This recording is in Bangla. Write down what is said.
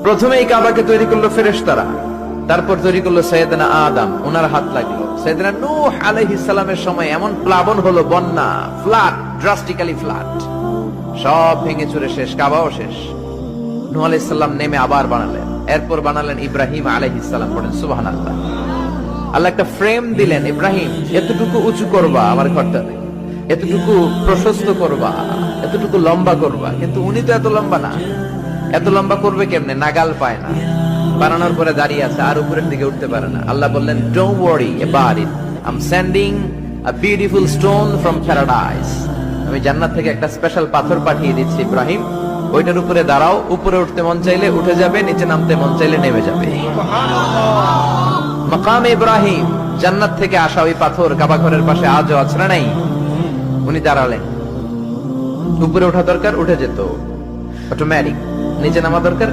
প্রথমে এই কাবাকে তৈরি করলো ফেরেশতারা, তারপর তৈরি করলো সাইয়েদনা আদম, ওনার হাত লাগলো। সাইয়েদনা নূহ আলাইহিস সালামের সময় এমন প্লাবন হলো, বন্যা, ফ্লাড, ড্রাস্টিক্যালি ফ্লাড, সব ভেঙে চুরে শেষ, কাবাও শেষ। নূহ আলাইহিস সালাম নেমে আবার বানালেন, এরপর বানালেন ইব্রাহিম আলাইহিস সালাম। পড়েন সুবহানাল্লাহ। আল্লাহ একটা ফ্রেম দিলেন, ইব্রাহিম এতটুকু উঁচু করবা আমার ঘরটাতে, এতটুকু প্রশস্ত করবা, এতটুকু লম্বা করবা। কিন্তু উনি তো এত লম্বা না, এত লম্বা করবে কেমনে? নাগাল পায় না, বানানোর পরে দাঁড়িয়ে আছে, আর উপরের দিকে উঠতে পারে না। আল্লাহ বললেন, don't worry about it, I am sending a beautiful stone from paradise. আমি জান্নাত থেকে একটা স্পেশাল পাথর পাঠিয়ে দিচ্ছি ইব্রাহিম, ওইটার উপরে দাঁড়াও, উপরে উঠতে মন চাইলে উঠে যাবে, নিচে নামতে মন চাইলে নেমে যাবে। মাকাম ইব্রাহিম, জান্নাত থেকে আসা ওই পাথর কাবা ঘরের পাশে আজও আছে না নাই? উনি দাঁড়ালেন, উপরে ওঠা দরকার উঠে যেত অটোমেটিক, নিচে নামা দরকার